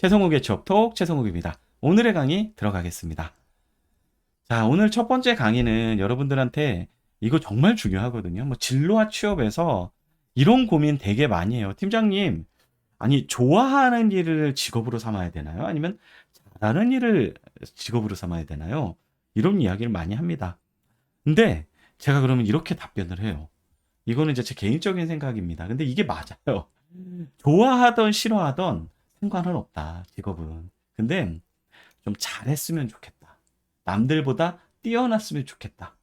최성욱의 취업톡 최성욱입니다. 오늘의 강의 들어가겠습니다. 자, 오늘 첫 번째 강의는 여러분들한테 이거 정말 중요하거든요. 뭐 진로와 취업에서 이런 고민 되게 많이 해요. 팀장님, 아니 좋아하는 일을 직업으로 삼아야 되나요? 아니면 잘하는 일을 직업으로 삼아야 되나요? 이런 이야기를 많이 합니다. 근데 제가 그러면 이렇게 답변을 해요. 이거는 이제 제 개인적인 생각입니다. 근데 이게 맞아요. 좋아하던 싫어하던 상관은 없다, 직업은. 근데 좀 잘했으면 좋겠다. 남들보다 뛰어났으면 좋겠다.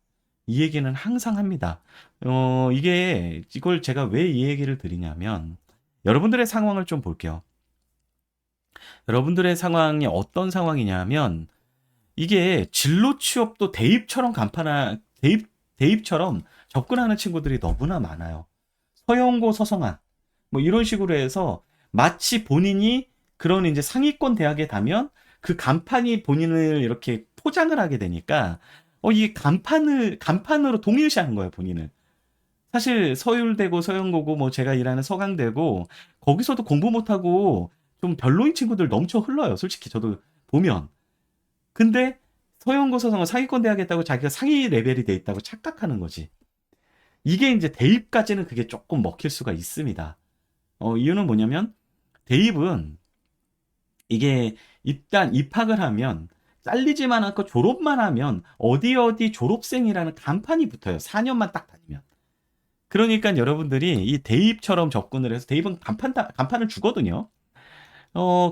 이 얘기는 항상 합니다. 이걸 제가 왜 이 얘기를 드리냐면, 여러분들의 상황을 좀 볼게요. 여러분들의 상황이 어떤 상황이냐면, 이게 진로 취업도 대입처럼 접근하는 친구들이 너무나 많아요. 서영고 서성한, 뭐 이런 식으로 해서 마치 본인이 그런 이제 상위권 대학에 가면 그 간판이 본인을 이렇게 포장을 하게 되니까 이 간판으로 동일시하는 거예요, 본인을. 사실 서울대고 서영고고 뭐 제가 일하는 서강대고 거기서도 공부 못하고 좀 별로인 친구들 넘쳐 흘러요, 솔직히 저도 보면. 근데 서영고 서성은 상위권 대학에 있다고 자기가 상위 레벨이 돼 있다고 착각하는 거지. 이게 이제 대입까지는 그게 조금 먹힐 수가 있습니다. 이유는 뭐냐면 대입은 이게 일단 입학을 하면 잘리지만 않고 졸업만 하면 어디 어디 졸업생이라는 간판이 붙어요. 4년만 딱 다니면. 그러니까 여러분들이 이 대입처럼 접근을 해서 대입은 간판을 주거든요.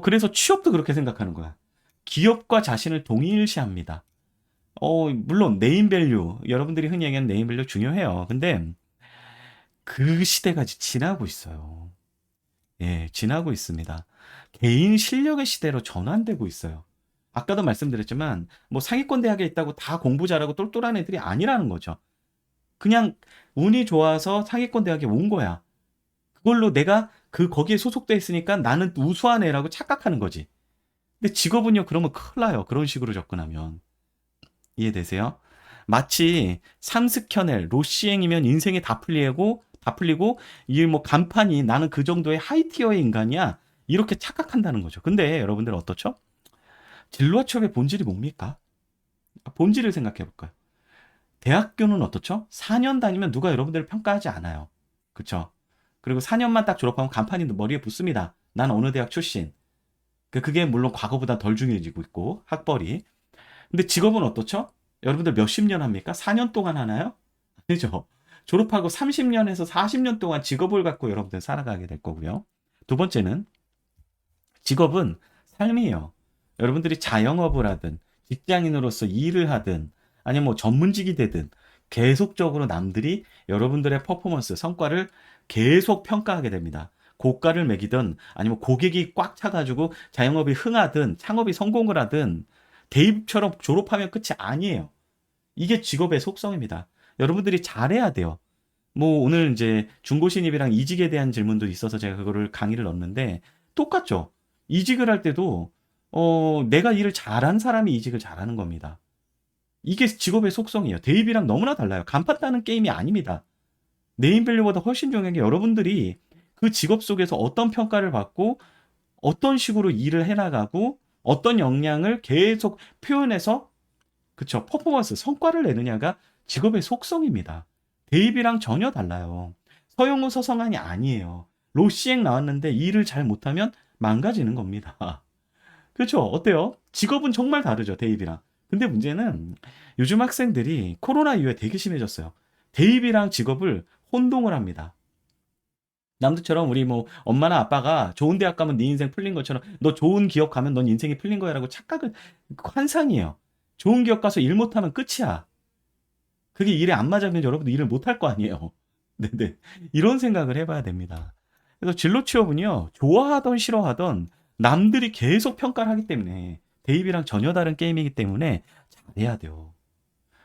그래서 취업도 그렇게 생각하는 거야. 기업과 자신을 동일시합니다. 물론 네임밸류, 여러분들이 흔히 얘기하는 네임밸류 중요해요. 근데 그 시대가 지나고 있어요. 예, 지나고 있습니다. 개인 실력의 시대로 전환되고 있어요. 아까도 말씀드렸지만 뭐 상위권 대학에 있다고 다 공부 잘하고 똘똘한 애들이 아니라는 거죠. 그냥 운이 좋아서 상위권 대학에 온 거야. 그걸로 내가 거기에 소속돼 있으니까 나는 우수한 애라고 착각하는 거지. 근데 직업은요, 그러면 큰일 나요. 그런 식으로 접근하면. 이해되세요? 마치 삼스켜넬, 로시행이면 인생이 다 풀리고, 이 뭐 간판이 나는 그 정도의 하이티어의 인간이야. 이렇게 착각한다는 거죠. 근데 여러분들 어떻죠? 진로와 취업의 본질이 뭡니까? 본질을 생각해 볼까요? 대학교는 어떻죠? 4년 다니면 누가 여러분들을 평가하지 않아요. 그쵸? 그리고 4년만 딱 졸업하면 간판이 머리에 붙습니다. 난 어느 대학 출신. 그게 물론 과거보다 덜 중요해지고 있고, 학벌이. 근데 직업은 어떻죠? 여러분들 몇십 년 합니까? 4년 동안 하나요? 아니죠. 졸업하고 30년에서 40년 동안 직업을 갖고 여러분들 살아가게 될 거고요. 두 번째는 직업은 삶이에요. 여러분들이 자영업을 하든 직장인으로서 일을 하든 아니면 뭐 전문직이 되든 계속적으로 남들이 여러분들의 퍼포먼스, 성과를 계속 평가하게 됩니다. 고가를 매기든 아니면 고객이 꽉 차가지고 자영업이 흥하든 창업이 성공을 하든 대입처럼 졸업하면 끝이 아니에요. 이게 직업의 속성입니다. 여러분들이 잘해야 돼요. 뭐 오늘 이제 중고 신입이랑 이직에 대한 질문도 있어서 제가 그거를 강의를 넣었는데 똑같죠. 이직을 할 때도 내가 일을 잘한 사람이 이직을 잘하는 겁니다. 이게 직업의 속성이에요. 대입이랑 너무나 달라요. 간판 따는 게임이 아닙니다. 네임밸류보다 훨씬 중요한 게 여러분들이 그 직업 속에서 어떤 평가를 받고 어떤 식으로 일을 해나가고 어떤 역량을 계속 표현해서 그쵸, 퍼포먼스, 성과를 내느냐가 직업의 속성입니다. 대입이랑 전혀 달라요. 서영우 서성한이 아니에요. 로시행 나왔는데 일을 잘 못하면 망가지는 겁니다. 그렇죠? 어때요? 직업은 정말 다르죠, 대입이랑. 근데 문제는 요즘 학생들이 코로나 이후에 되게 심해졌어요. 대입이랑 직업을 혼동을 합니다. 남들처럼 우리 뭐 엄마나 아빠가 좋은 대학 가면 네 인생 풀린 것처럼 너 좋은 기업 가면 넌 인생이 풀린 거야라고 착각을 환상이에요. 좋은 기업 가서 일 못하면 끝이야. 그게 일에 안 맞으면 여러분도 일을 못할 거 아니에요. 네네. 이런 생각을 해봐야 됩니다. 그래서 진로 취업은요, 좋아하던 싫어하던 남들이 계속 평가를 하기 때문에 대입이랑 전혀 다른 게임이기 때문에 잘해야 돼요.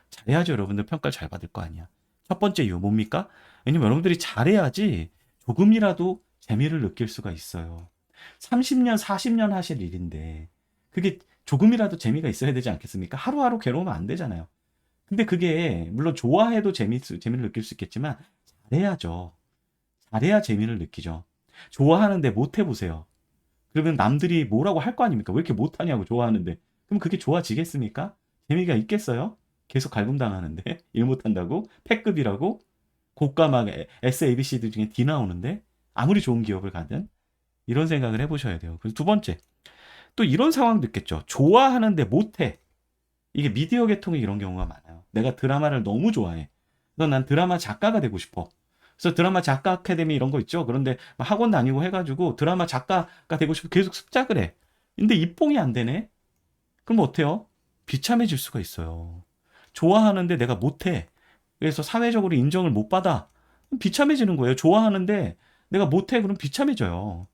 잘해야죠. 여러분들 평가를 잘 받을 거 아니야. 첫 번째 이유 뭡니까? 왜냐면 여러분들이 잘해야지 조금이라도 재미를 느낄 수가 있어요. 30년, 40년 하실 일인데 그게 조금이라도 재미가 있어야 되지 않겠습니까? 하루하루 괴로우면 안 되잖아요. 근데 그게 물론 좋아해도 재미를 느낄 수 있겠지만 잘해야죠. 잘해야 재미를 느끼죠. 좋아하는데 못 해보세요. 그러면 남들이 뭐라고 할 거 아닙니까? 왜 이렇게 못하냐고 좋아하는데. 그럼 그게 좋아지겠습니까? 재미가 있겠어요? 계속 갈굼당하는데 일 못한다고? 패급이라고? 고가 막 SABC들 중에 D 나오는데 아무리 좋은 기업을 가든 이런 생각을 해보셔야 돼요. 그래서 두 번째 또 이런 상황도 있겠죠. 좋아하는데 못해. 이게 미디어 계통에 이런 경우가 많아요. 내가 드라마를 너무 좋아해. 그래서 난 드라마 작가가 되고 싶어. 그래서 드라마 작가 아카데미 이런 거 있죠. 그런데 막 학원 다니고 해가지고 드라마 작가가 되고 싶어 계속 습작을 해. 근데 입봉이 안 되네? 그럼 어때요? 비참해질 수가 있어요. 좋아하는데 내가 못해. 그래서 사회적으로 인정을 못 받아. 비참해지는 거예요. 좋아하는데 내가 못해. 그럼 비참해져요.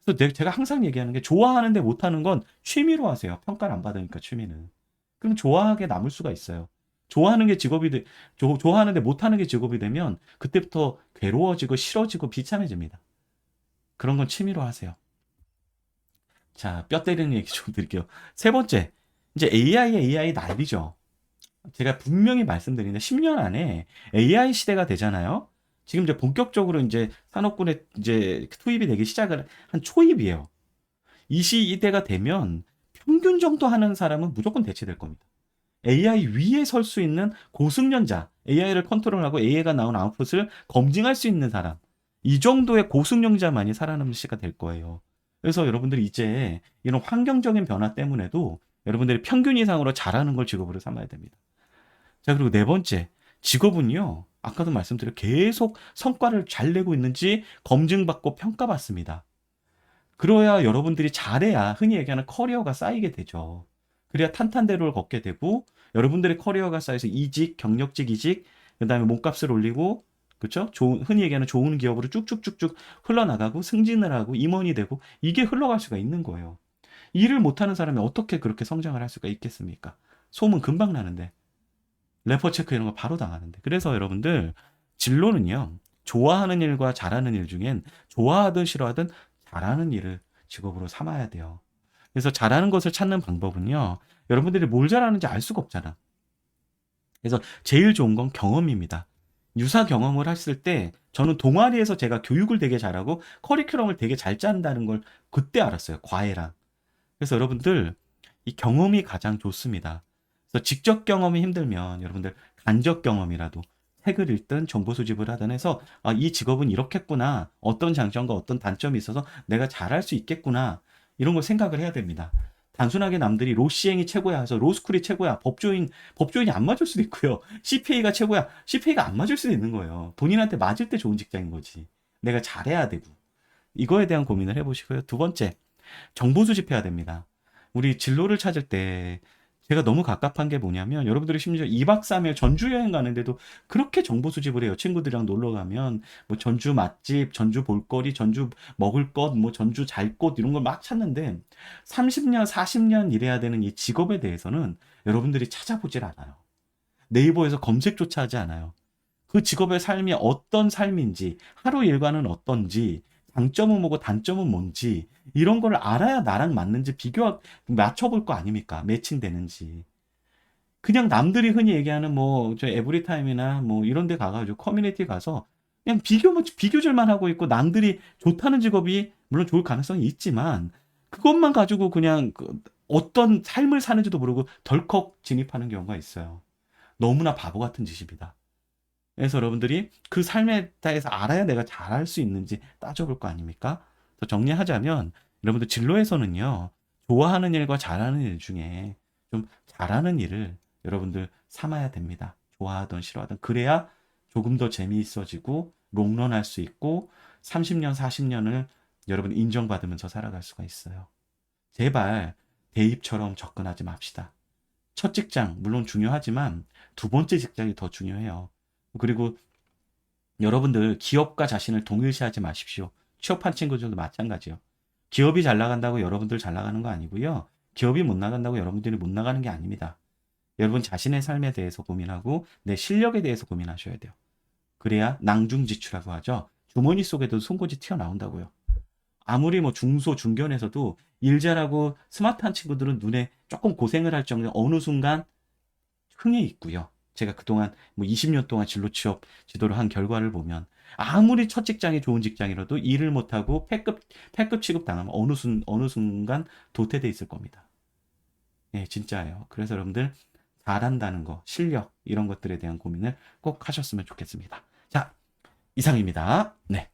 그래서 제가 항상 얘기하는 게 좋아하는데 못하는 건 취미로 하세요. 평가를 안 받으니까 취미는. 그럼 좋아하게 남을 수가 있어요. 좋아하는 게 직업이 좋아하는데 못하는 게 직업이 되면 그때부터 괴로워지고 싫어지고 비참해집니다. 그런 건 취미로 하세요. 자, 뼈 때리는 얘기 좀 드릴게요. 세 번째, 이제 AI 난리죠. 제가 분명히 말씀드리는데 10년 안에 AI 시대가 되잖아요. 지금 이제 본격적으로 이제 산업군에 이제 투입이 되기 시작을 한 초입이에요. 이 시대가 되면 평균 정도 하는 사람은 무조건 대체될 겁니다. AI 위에 설 수 있는 고숙련자, AI를 컨트롤하고 AI가 나온 아웃풋을 검증할 수 있는 사람, 이 정도의 고숙련자만이 살아남는 시가 될 거예요. 그래서 여러분들이 이제 이런 환경적인 변화 때문에도 여러분들이 평균 이상으로 잘하는 걸 직업으로 삼아야 됩니다. 자, 그리고 네 번째, 직업은요, 아까도 말씀드려 계속 성과를 잘 내고 있는지 검증받고 평가받습니다. 그래야 여러분들이 잘해야 흔히 얘기하는 커리어가 쌓이게 되죠. 그래야 탄탄대로를 걷게 되고 여러분들의 커리어가 쌓여서 이직, 경력직 이직, 그다음에 몸값을 올리고 그렇죠? 흔히 얘기하는 좋은 기업으로 쭉쭉쭉쭉 흘러나가고 승진을 하고 임원이 되고 이게 흘러갈 수가 있는 거예요. 일을 못하는 사람이 어떻게 그렇게 성장을 할 수가 있겠습니까? 소문 금방 나는데 레퍼 체크 이런 거 바로 당하는데. 그래서 여러분들 진로는요. 좋아하는 일과 잘하는 일 중엔 좋아하든 싫어하든 잘하는 일을 직업으로 삼아야 돼요. 그래서 잘하는 것을 찾는 방법은요. 여러분들이 뭘 잘하는지 알 수가 없잖아. 그래서 제일 좋은 건 경험입니다. 유사 경험을 했을 때 저는 동아리에서 제가 교육을 되게 잘하고 커리큘럼을 되게 잘 짠다는 걸 그때 알았어요. 과외랑. 그래서 여러분들 이 경험이 가장 좋습니다. 그래서 직접 경험이 힘들면 여러분들 간접 경험이라도 책을 읽든 정보 수집을 하든 해서 아, 이 직업은 이렇겠구나. 어떤 장점과 어떤 단점이 있어서 내가 잘할 수 있겠구나. 이런 걸 생각을 해야 됩니다. 단순하게 남들이 로시행이 최고야 해서 로스쿨이 최고야. 법조인이 안 맞을 수도 있고요. CPA가 최고야. CPA가 안 맞을 수도 있는 거예요. 본인한테 맞을 때 좋은 직장인 거지. 내가 잘해야 되고. 이거에 대한 고민을 해보시고요. 두 번째, 정보 수집해야 됩니다. 우리 진로를 찾을 때 제가 너무 갑갑한 게 뭐냐면 여러분들이 심지어 2박 3일 전주 여행 가는데도 그렇게 정보 수집을 해요. 친구들이랑 놀러 가면 뭐 전주 맛집, 전주 볼거리, 전주 먹을 것, 뭐 전주 잘 곳 이런 걸 막 찾는데 30년, 40년 일해야 되는 이 직업에 대해서는 여러분들이 찾아보질 않아요. 네이버에서 검색조차 하지 않아요. 그 직업의 삶이 어떤 삶인지, 하루 일과는 어떤지, 장점은 뭐고 단점은 뭔지 이런 걸 알아야 나랑 맞는지 맞춰볼 거 아닙니까? 매칭되는지. 그냥 남들이 흔히 얘기하는 뭐 저 에브리타임이나 뭐 이런 데 가가지고 커뮤니티 가서 그냥 비교질만 하고 있고 남들이 좋다는 직업이 물론 좋을 가능성이 있지만 그것만 가지고 그냥 어떤 삶을 사는지도 모르고 덜컥 진입하는 경우가 있어요. 너무나 바보 같은 짓입니다. 그래서 여러분들이 그 삶에 대해서 알아야 내가 잘할 수 있는지 따져볼 거 아닙니까? 그래서 정리하자면 여러분들 진로에서는요. 좋아하는 일과 잘하는 일 중에 좀 잘하는 일을 여러분들 삼아야 됩니다. 좋아하든 싫어하든 그래야 조금 더 재미있어지고 롱런할 수 있고 30년, 40년을 여러분 인정받으면서 살아갈 수가 있어요. 제발 대입처럼 접근하지 맙시다. 첫 직장 물론 중요하지만 두 번째 직장이 더 중요해요. 그리고 여러분들 기업과 자신을 동일시하지 마십시오. 취업한 친구들도 마찬가지요. 기업이 잘 나간다고 여러분들 잘 나가는 거 아니고요. 기업이 못 나간다고 여러분들이 못 나가는 게 아닙니다. 여러분 자신의 삶에 대해서 고민하고 내 실력에 대해서 고민하셔야 돼요. 그래야 낭중지추라고 하죠. 주머니 속에도 송곳이 튀어나온다고요. 아무리 뭐 중소 중견에서도 일 잘하고 스마트한 친구들은 눈에 조금 고생을 할 정도로 어느 순간 흥에 있고요. 제가 그동안 뭐 20년 동안 진로 취업 지도를 한 결과를 보면 아무리 첫 직장이 좋은 직장이라도 일을 못하고 패급 취급 당하면 어느 순간 도태돼 있을 겁니다. 예, 진짜예요. 그래서 여러분들 잘한다는 거, 실력 이런 것들에 대한 고민을 꼭 하셨으면 좋겠습니다. 자, 이상입니다. 네.